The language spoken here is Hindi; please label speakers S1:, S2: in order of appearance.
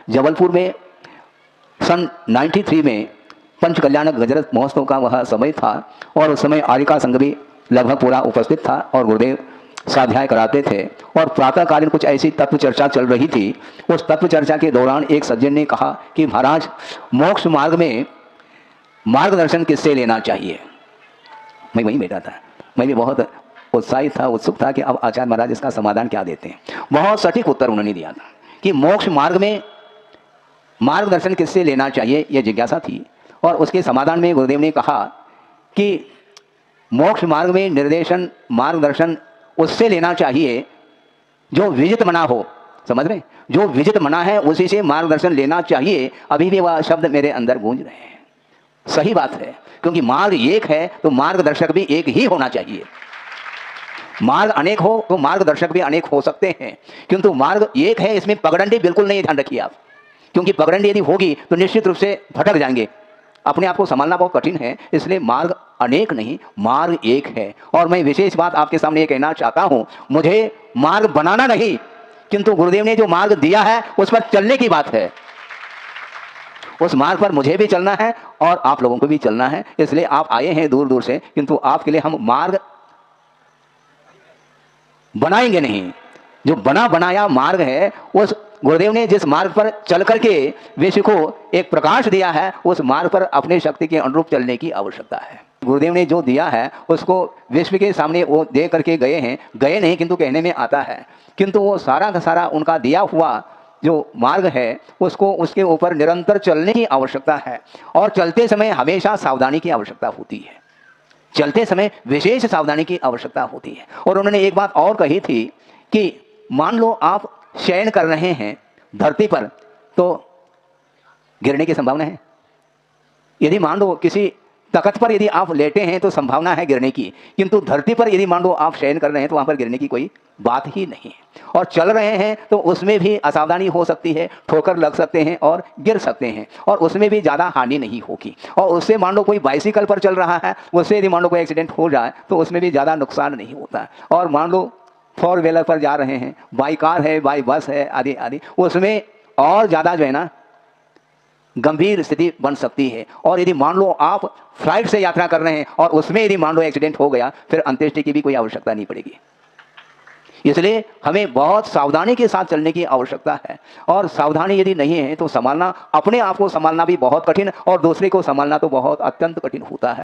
S1: जबलपुर में सन 93 में पंच कल्याणक गजरत महोत्सव का वह समय था और उस समय आरिका संघ भी लगभग पूरा उपस्थित था और गुरुदेव स्वाध्याय कराते थे और प्रातःकालीन कुछ ऐसी तत्व चर्चा चल रही थी। उस तत्व चर्चा के दौरान एक सज्जन ने कहा कि महाराज, मोक्ष मार्ग में मार्गदर्शन किससे लेना चाहिए। मैं वहीं बैठा था, मैं भी बहुत उत्साहित था, उत्सुक था कि अब आचार्य महाराज इसका समाधान क्या देते हैं। बहुत सटीक उत्तर उन्होंने दिया था कि मोक्ष मार्ग में मार्गदर्शन किससे लेना चाहिए, यह जिज्ञासा थी। और उसके समाधान में गुरुदेव ने कहा कि मोक्ष मार्ग में निर्देशन मार्गदर्शन उससे लेना चाहिए जो विजित मना हो। समझ रहे, जो विजित मना है उसी से मार्गदर्शन लेना चाहिए। अभी भी वह शब्द मेरे अंदर गूंज रहे हैं। सही बात है, क्योंकि मार्ग एक है तो मार्गदर्शक भी एक ही होना चाहिए। मार्ग अनेक हो तो मार्गदर्शक भी अनेक हो सकते हैं, किंतु मार्ग एक है, इसमें पगडंडी बिल्कुल नहीं, ध्यान रखिए आप। क्योंकि पगडंडी यदि होगी तो निश्चित रूप से भटक जाएंगे, अपने आप को संभालना बहुत कठिन है। इसलिए मार्ग अनेक नहीं, मार्ग एक है। और मैं विशेष बात आपके सामने ये कहना चाहता हूं, मुझे मार्ग बनाना नहीं, किंतु गुरुदेव ने जो मार्ग दिया है उस पर चलने की बात है। उस मार्ग पर मुझे भी चलना है और आप लोगों को भी चलना है। इसलिए आप आए हैं दूर दूर से, किंतु आपके लिए हम मार्ग बनाएंगे नहीं। जो बना बनाया मार्ग है, उस गुरुदेव ने जिस मार्ग पर चल करके विश्व को एक प्रकाश दिया है, उस मार्ग पर अपने शक्ति के अनुरूप चलने की आवश्यकता है। गुरुदेव ने जो दिया है उसको विश्व के सामने वो दे करके गए हैं, गए नहीं किंतु कहने में आता है, किंतु वो सारा का सारा उनका दिया हुआ जो मार्ग है उसको उसके ऊपर निरंतर चलने की आवश्यकता है। और चलते समय हमेशा सावधानी की आवश्यकता होती है, चलते समय विशेष सावधानी की आवश्यकता होती है। और उन्होंने एक बात और कही थी कि मान लो आप शयन कर रहे हैं धरती पर तो गिरने की संभावना है। यदि मान लो किसी तख्त पर यदि आप लेटे हैं तो संभावना है गिरने की, किंतु धरती पर यदि मान लो आप शयन कर रहे हैं तो वहां पर गिरने की कोई बात ही नहीं है। और चल रहे हैं तो उसमें भी असावधानी हो सकती है, ठोकर लग सकते हैं और गिर सकते हैं, और उसमें भी ज़्यादा हानि नहीं होगी। और उससे मान लो कोई बाइसिकल पर चल रहा है, उससे यदि मान लो कोई एक्सीडेंट हो जाए तो उसमें भी ज़्यादा नुकसान नहीं होता। और मान लो 4 व्हीलर पर जा रहे हैं, बाई कार है, बाई बस है, आदि आदि, उसमें और ज़्यादा जो है ना गंभीर स्थिति बन सकती है। और यदि मान लो आप फ्लाइट से यात्रा कर रहे हैं और उसमें यदि मान लो एक्सीडेंट हो गया, फिर अंत्येष्टि की भी कोई आवश्यकता नहीं पड़ेगी। इसलिए हमें बहुत सावधानी के साथ चलने की आवश्यकता है। और सावधानी यदि नहीं है तो संभालना, अपने आप को संभालना भी बहुत कठिन और दूसरे को संभालना तो बहुत अत्यंत कठिन होता है।